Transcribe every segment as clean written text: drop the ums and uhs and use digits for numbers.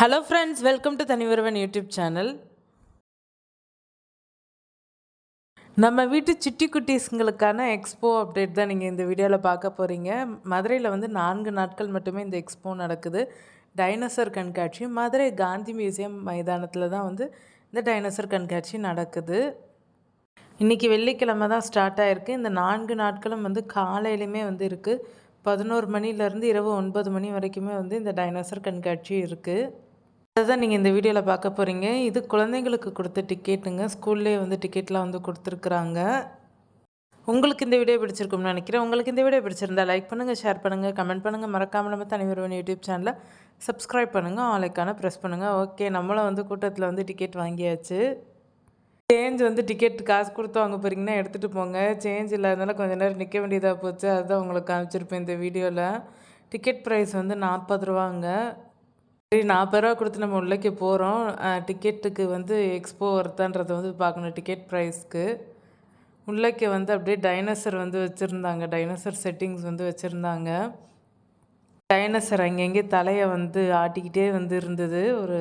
Hello friends, welcome to தனிவருவன் YouTube channel. நம்ம வீட்டு சிட்டி குட்டீஸுங்களுக்கான எக்ஸ்போ அப்டேட் தான் நீங்கள் இந்த வீடியோவில் பார்க்க போகிறீங்க. மதுரையில் வந்து 4 நாட்கள் மட்டுமே இந்த எக்ஸ்போ நடக்குது. டைனோசர் கண்காட்சி மதுரை காந்தி மியூசியம் மைதானத்தில் தான் வந்து இந்த டைனோசர் கண்காட்சி நடக்குது. இன்றைக்கி வெள்ளிக்கிழமை தான் ஸ்டார்ட் ஆகிருக்கு. இந்த 4 நாட்களும் வந்து காலையிலுமே வந்து இருக்குது. 11 மணிலேருந்து இரவு 9 மணி வரைக்குமே வந்து இந்த டைனோசர் கண்காட்சி இருக்குது. அதுதான் நீங்கள் இந்த வீடியோவில் பார்க்க போகிறீங்க. இது குழந்தைங்களுக்கு கொடுத்த டிக்கெட்டுங்க. ஸ்கூல்லேயே வந்து டிக்கெட்லாம் வந்து கொடுத்துருக்குறாங்க. உங்களுக்கு இந்த வீடியோ பிடிச்சிருக்கும்னு நினைக்கிறேன். உங்களுக்கு இந்த வீடியோ பிடிச்சிருந்தா லைக் பண்ணுங்கள், ஷேர் பண்ணுங்கள், கமெண்ட் பண்ணுங்கள். மறக்காமல் நம்ம தனிவருவன் யூடியூப் சேனலை சப்ஸ்கிரைப் பண்ணுங்கள், ஆலைக்கான ப்ரெஸ் பண்ணுங்கள். ஓகே, நம்மளும் வந்து கூட்டத்தில் வந்து டிக்கெட் வாங்கியாச்சு. சேஞ்ச் வந்து டிக்கெட் காசு கொடுத்து வாங்க போகிறீங்கன்னா எடுத்துகிட்டு போங்க. சேஞ்ச் இல்லாதனால கொஞ்சம் நேரம் நிற்க வேண்டியதாக போச்சு. அதுதான் உங்களுக்கு காமிச்சிருப்பேன் இந்த வீடியோவில். டிக்கெட் ப்ரைஸ் வந்து 40 ரூபாங்க. சரி, 40 ரூபா கொடுத்து நம்ம உள்ளேக்கு போகிறோம். டிக்கெட்டுக்கு வந்து எக்ஸ்போ ஒர்த்தான்றதை வந்து பார்க்கணும். டிக்கெட் ப்ரைஸ்க்கு உள்ளேக்கு வந்து அப்படியே டைனோசர் வந்து வச்சுருந்தாங்க. டைனோசர் செட்டிங்ஸ் வந்து வச்சுருந்தாங்க. டைனோசர் அங்கங்கே தலையை வந்து ஆட்டிக்கிட்டே வந்து இருந்தது. ஒரு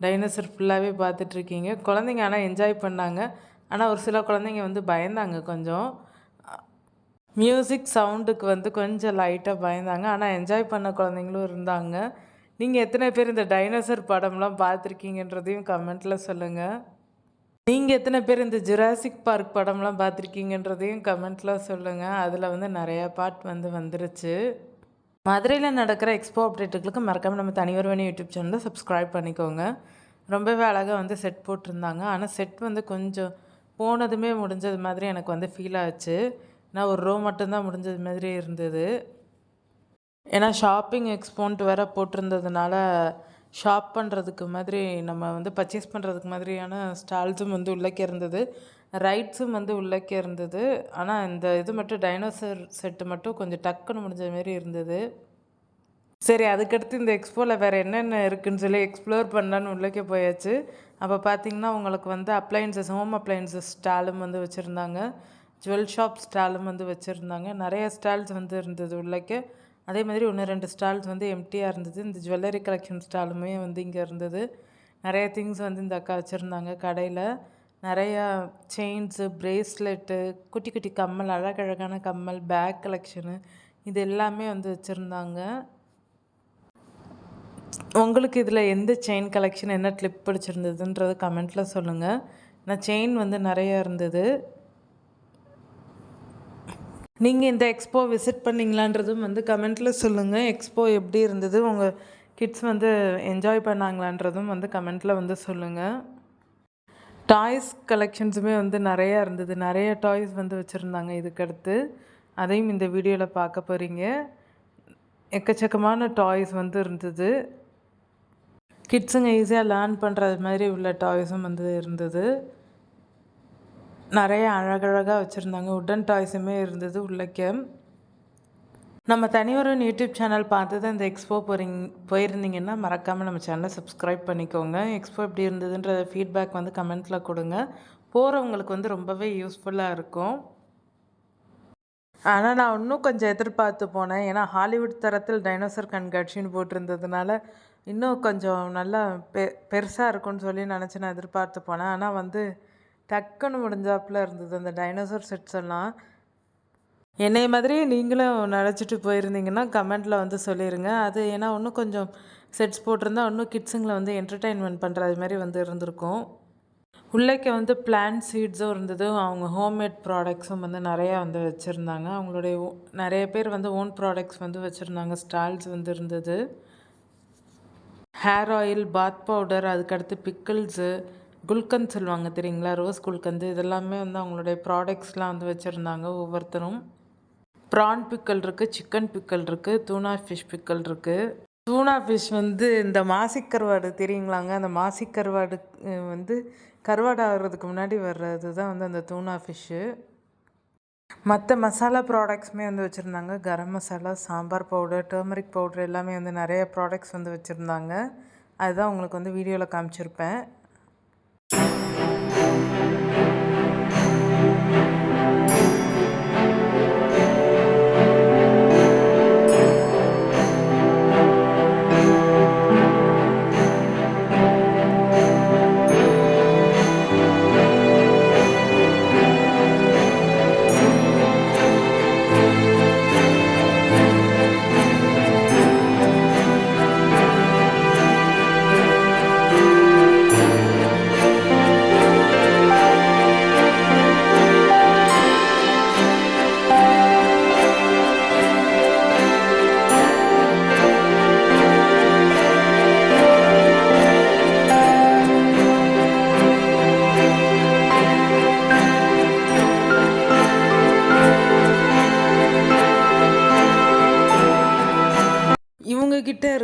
டைனோசர் ஃபுல்லாகவே பார்த்துட்ருக்கீங்க. குழந்தைங்க ஆனால் என்ஜாய் பண்ணாங்க. ஆனால் ஒரு சில குழந்தைங்க வந்து பயந்தாங்க கொஞ்சம். மியூசிக் சவுண்டுக்கு வந்து கொஞ்சம் லைட்டாக பயந்தாங்க. ஆனால் என்ஜாய் பண்ண குழந்தைங்களும் இருந்தாங்க. நீங்கள் எத்தனை பேர் இந்த டைனோசர் படம்லாம் பார்த்துருக்கீங்கன்றதையும் கமெண்ட்டில் சொல்லுங்கள். நீங்கள் எத்தனை பேர் இந்த ஜுராசிக் பார்க் படம்லாம் பார்த்துருக்கீங்கன்றதையும் கமெண்ட்டில் சொல்லுங்கள். அதில் வந்து நிறையா பார்ட் வந்து வந்துருச்சு. மதுரையில் நடக்கிற எக்ஸ்போ அப்டேட்டுகளுக்கு மறக்காமல் நம்ம தனிவருவன் யூடியூப் சேனலை சப்ஸ்கிரைப் பண்ணிக்கோங்க. ரொம்பவே அழகாக வந்து செட் போட்டிருந்தாங்க. ஆனால் செட் வந்து கொஞ்சம் போனதுமே முடிஞ்சது மாதிரி எனக்கு வந்து ஃபீல் ஆச்சு. நான் ஒரு ரோ மட்டும்தான் முடிஞ்சது மாதிரி இருந்தது. ஏன்னா ஷாப்பிங் எக்ஸ்போன்ட்டு வேறு போட்டிருந்ததுனால ஷாப் பண்ணுறதுக்கு மாதிரி நம்ம வந்து பர்ச்சேஸ் பண்ணுறதுக்கு மாதிரியான ஸ்டால்ஸும் வந்து உள்ளக்கே இருந்தது. ரைட்ஸும் வந்து உள்ளக்கே இருந்தது. ஆனால் இந்த இது மட்டும் டைனோசர் செட்டு மட்டும் கொஞ்சம் டக்குன்னு முடிஞ்ச மாரி இருந்தது. சரி, அதுக்கடுத்து இந்த எக்ஸ்போவில் வேறு என்னென்ன இருக்குதுன்னு சொல்லி எக்ஸ்ப்ளோர் பண்ணலான்னு உள்ளக்கே போயாச்சு. அப்போ பார்த்திங்கன்னா உங்களுக்கு வந்து அப்ளையன்சஸ், ஹோம் அப்ளையன்சஸ் ஸ்டாலும் வந்து வச்சுருந்தாங்க. ஜுவல் ஷாப் ஸ்டாலும் வந்து வச்சுருந்தாங்க. நிறைய ஸ்டால்ஸ் வந்து இருந்தது உள்ளக்கே. அதே மாதிரி 1-2 ஸ்டால்ஸ் வந்து எம்டியாக இருந்தது. இந்த ஜுவல்லரி கலெக்ஷன் ஸ்டாலுமே வந்து இங்கே இருந்தது. நிறைய திங்ஸ் வந்து இந்த அக்கா வச்சுருந்தாங்க கடையில். நிறையா செயின்ஸு, ப்ரேஸ்லெட்டு, குட்டி குட்டி கம்மல், அழகழகான கம்மல், பேக் கலெக்ஷனு, இது எல்லாமே வந்து வச்சுருந்தாங்க. உங்களுக்கு இதில் எந்த செயின் கலெக்ஷன், என்ன கிளிப் பிடிச்சிருந்ததுன்றது கமெண்ட்டில் சொல்லுங்கள். நான் செயின் வந்து நிறையா இருந்தது. நீங்கள் இந்த எக்ஸ்போ விசிட் பண்ணிங்களான்றதும் வந்து கமெண்ட்டில் சொல்லுங்கள். எக்ஸ்போ எப்படி இருந்தது, உங்கள் கிட்ஸ் வந்து என்ஜாய் பண்ணாங்களான்றதும் வந்து கமெண்ட்டில் வந்து சொல்லுங்கள். டாய்ஸ் கலெக்ஷன்ஸுமே வந்து நிறையா இருந்தது. நிறைய டாய்ஸ் வந்து வச்சுருந்தாங்க. இதுக்கடுத்து அதையும் இந்த வீடியோவில் பார்க்க போகிறீங்க. எக்கச்சக்கமான டாய்ஸ் வந்து இருந்தது. கிட்ஸுங்க ஈஸியாக லேர்ன் பண்ணுறது மாதிரி உள்ள டாய்ஸும் வந்து இருந்தது. நிறைய அழகழகாக வச்சுருந்தாங்க. உட்டன் டாய்ஸுமே இருந்தது உள்ளக்கே. நம்ம தனிவருவன் யூடியூப் சேனல் பார்த்து தான் இந்த எக்ஸ்போ போயிருந்தீங்கன்னா மறக்காமல் நம்ம சேனலை சப்ஸ்கிரைப் பண்ணிக்கோங்க. எக்ஸ்போ எப்படி இருந்ததுன்ற ஃபீட்பேக் வந்து கமெண்ட்டில் கொடுங்க. போகிறவங்களுக்கு வந்து ரொம்பவே யூஸ்ஃபுல்லாக இருக்கும். ஆனால் நான் இன்னும் கொஞ்சம் எதிர்பார்த்து போனேன். ஏன்னா ஹாலிவுட் தரத்தில் டைனோசர் கண்காட்சின்னு போட்டிருந்ததுனால இன்னும் கொஞ்சம் நல்லா பெருசாக இருக்கும்னு சொல்லி நினச்சி நான் எதிர்பார்த்து போனேன். ஆனால் வந்து டக்குன்னு முடிஞ்சாப்பில் இருந்தது அந்த டைனோசர் செட்ஸ் எல்லாம். என்னை மாதிரியே நீங்களும் நினச்சிட்டு போயிருந்தீங்கன்னா கமெண்ட்டில் வந்து சொல்லிடுங்க. அது ஏன்னா இன்னும் கொஞ்சம் செட்ஸ் போட்டிருந்தா இன்னும் கிட்ஸுங்களை வந்து என்டர்டெயின்மெண்ட் பண்ணுறது மாதிரி வந்து இருந்திருக்கும். உள்ளேக்கு வந்து பிளான்ட் சீட்ஸும் இருந்தது. அவங்க ஹோம்மேட் ப்ராடக்ட்ஸும் வந்து நிறையா வந்து வச்சுருந்தாங்க. அவங்களுடைய நிறைய பேர் வந்து ஓன் ப்ராடக்ட்ஸ் வந்து வச்சுருந்தாங்க. ஸ்டால்ஸ் வந்து இருந்தது. ஹேர் ஆயில், பாத் பவுடர், அதுக்கடுத்து பிக்கிள்ஸு, குல்கந்த் சொல்லுவாங்க தெரியுங்களா, ரோஸ் குல்கந்து, இதெல்லாமே வந்து அவங்களுடைய ப்ராடக்ட்ஸ்லாம் வந்து வச்சுருந்தாங்க ஒவ்வொருத்தரும். ப்ரான் பிக்கல் இருக்குது, சிக்கன் பிக்கல் இருக்குது, தூனா ஃபிஷ் பிக்கல் இருக்குது. தூனா ஃபிஷ் வந்து இந்த மாசிக் கருவாடு தெரியுங்களாங்க, அந்த மாசிக் கருவாடு வந்து கருவாடு ஆகிறதுக்கு முன்னாடி வர்றது தான் வந்து அந்த தூனா ஃபிஷ்ஷு. மற்ற மசாலா ப்ராடக்ட்ஸுமே வந்து வச்சுருந்தாங்க. Garam masala, sambar powder, turmeric powder எல்லாமே வந்து நிறைய ப்ராடக்ட்ஸ் வந்து வச்சுருந்தாங்க. அதுதான் உங்களுக்கு வந்து வீடியோவில் காமிச்சிருப்பேன்.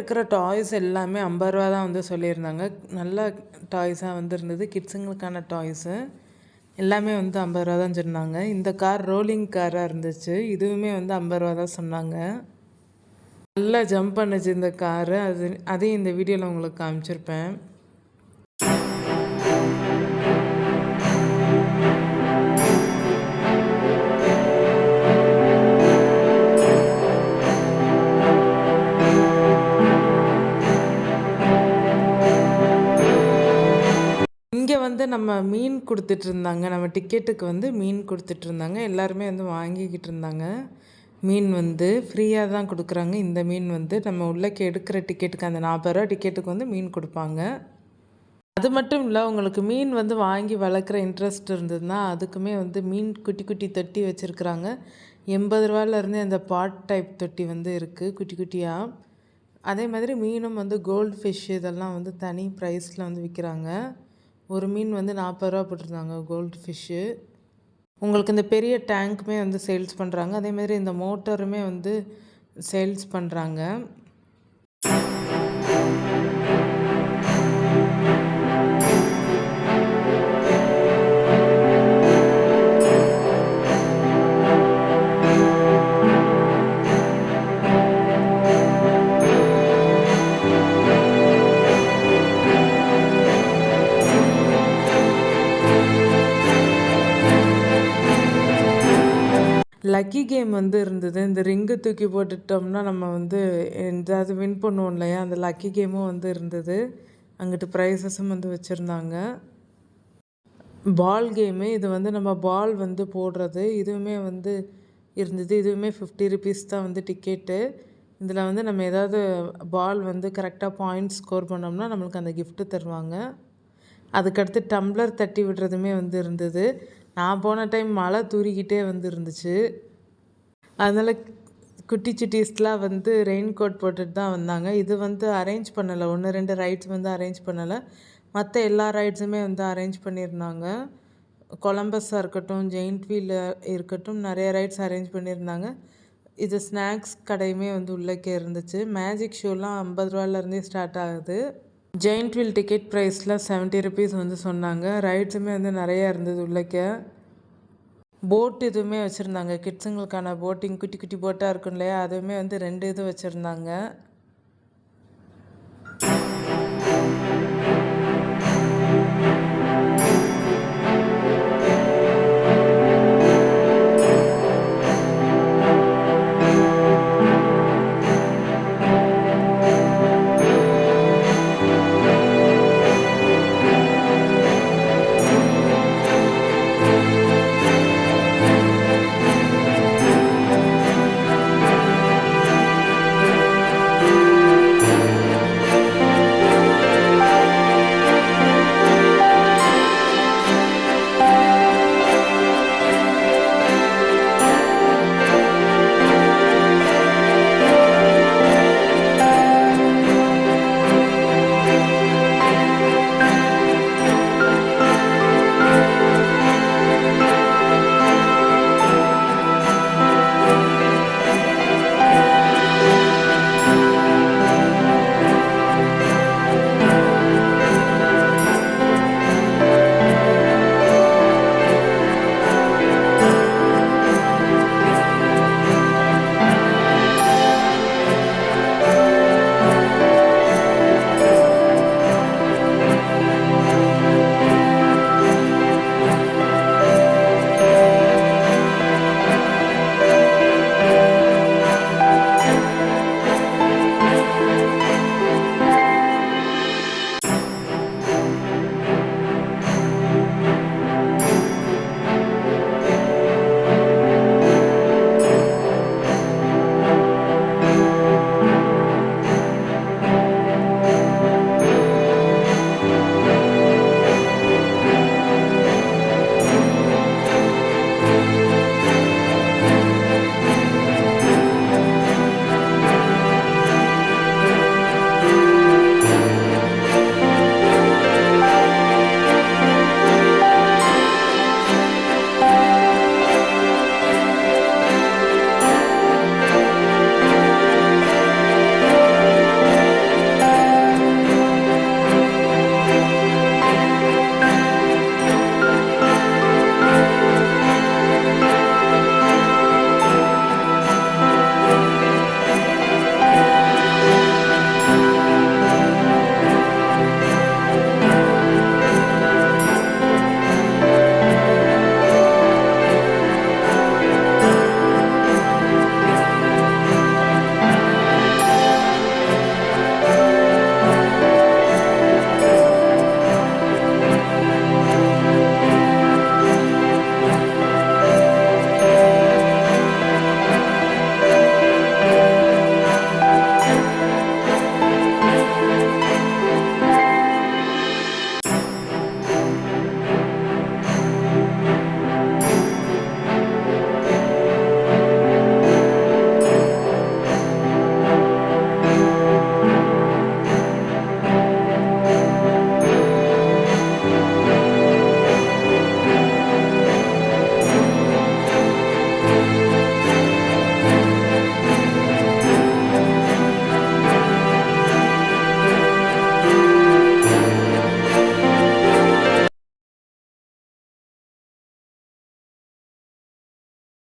இருக்கிற டாய்ஸ் எல்லாமே 50 ரூபா தான் வந்து சொல்லியிருந்தாங்க. நல்ல டாய்ஸாக வந்து இருந்தது. கிட்ஸுங்களுக்கான டாய்ஸு எல்லாமே வந்து 50 ரூபா தான் சொன்னாங்க. இந்த கார் ரோலிங் காராக இருந்துச்சு. இதுவுமே வந்து 50 ரூபா தான் சொன்னாங்க. நல்லா ஜம்ப் பண்ணுச்சு இந்த காரு. அதையும் இந்த வீடியோவில் உங்களுக்கு காமிச்சிருப்பேன். இங்கே வந்து நம்ம மீன் கொடுத்துட்ருந்தாங்க. நம்ம டிக்கெட்டுக்கு வந்து மீன் கொடுத்துட்ருந்தாங்க. எல்லாருமே வந்து வாங்கிக்கிட்டு இருந்தாங்க. மீன் வந்து ஃப்ரீயாக தான் கொடுக்குறாங்க. இந்த மீன் வந்து நம்ம உள்ளே எடுக்கிற டிக்கெட்டுக்கு அந்த 40 ரூபா டிக்கெட்டுக்கு வந்து மீன் கொடுப்பாங்க. அது மட்டும் இல்லை, உங்களுக்கு மீன் வந்து வாங்கி வளர்க்குற இன்ட்ரெஸ்ட் இருந்ததுன்னா அதுக்குமே வந்து மீன் குட்டி குட்டி தொட்டி வச்சுருக்குறாங்க. 80 ரூபாயிலேருந்தே அந்த பாட் டைப் தொட்டி வந்து இருக்குது குட்டி குட்டியாக. அதே மாதிரி மீனும் வந்து கோல்டு ஃபிஷ் இதெல்லாம் வந்து தனி ப்ரைஸில் வந்து விற்கிறாங்க. ஒரு மீன் வந்து 40 ரூபா போட்டிருந்தாங்க கோல்டு ஃபிஷ்ஷு. உங்களுக்கு இந்த பெரிய டேங்க்குமே வந்து சேல்ஸ் பண்ணுறாங்க. அதேமாதிரி இந்த மோட்டருமே வந்து சேல்ஸ் பண்ணுறாங்க. லக்கி கேம் வந்து இருந்தது. இந்த ரிங்கு தூக்கி போட்டுட்டோம்னா நம்ம வந்து எதாவது வின் பண்ணுவோம் இல்லையா, அந்த லக்கி கேமும் வந்து இருந்தது. அங்கிட்டு ப்ரைஸஸும் வந்து வச்சுருந்தாங்க. பால் கேமு, இது வந்து நம்ம பால் வந்து போடுறது, இதுவுமே வந்து இருந்தது. இதுவுமே 50 ருபீஸ் தான் வந்து டிக்கெட்டு. இதில் வந்து நம்ம ஏதாவது பால் வந்து கரெக்டாக பாயிண்ட்ஸ் ஸ்கோர் பண்ணோம்னா நம்மளுக்கு அந்த கிஃப்ட்டு தருவாங்க. அதுக்கடுத்து டம்ளர் தட்டி விடுறதுமே வந்து இருந்தது. நான் போன டைம் மழை தூறிக்கிட்டே வந்து இருந்துச்சு. அதனால் குட்டி சுட்டீஸ்லாம் வந்து ரெயின் கோட் போட்டுட்டு தான் வந்தாங்க. இது வந்து அரேஞ்ச் பண்ணலை. 1, 2 ரைட்ஸ் வந்து அரேஞ்ச் பண்ணலை. மற்ற எல்லா ரைட்ஸுமே வந்து அரேஞ்ச் பண்ணியிருந்தாங்க. கொலம்பஸாக இருக்கட்டும், ஜெயிண்ட் வீல் இருக்கட்டும், நிறைய ரைட்ஸ் அரேஞ்ச் பண்ணியிருந்தாங்க. இது ஸ்நாக்ஸ் கடையுமே வந்து உள்ளக்கே இருந்துச்சு. மேஜிக் ஷோலாம் 50 ரூபாயிலேருந்தே ஸ்டார்ட் ஆகுது. ஜெயிண்ட் வீல் டிக்கெட் ப்ரைஸில் 70 ருபீஸ் வந்து சொன்னாங்க. ரைட்ஸுமே வந்து நிறையா இருந்தது உள்ளக்கே. போட் இதுவுமே வச்சுருந்தாங்க. கிட்ஸுங்களுக்கான போட்டிங் குட்டி குட்டி போட்டாக இருக்கும் இல்லையா, அதுவுமே வந்து 2 இது வச்சுருந்தாங்க.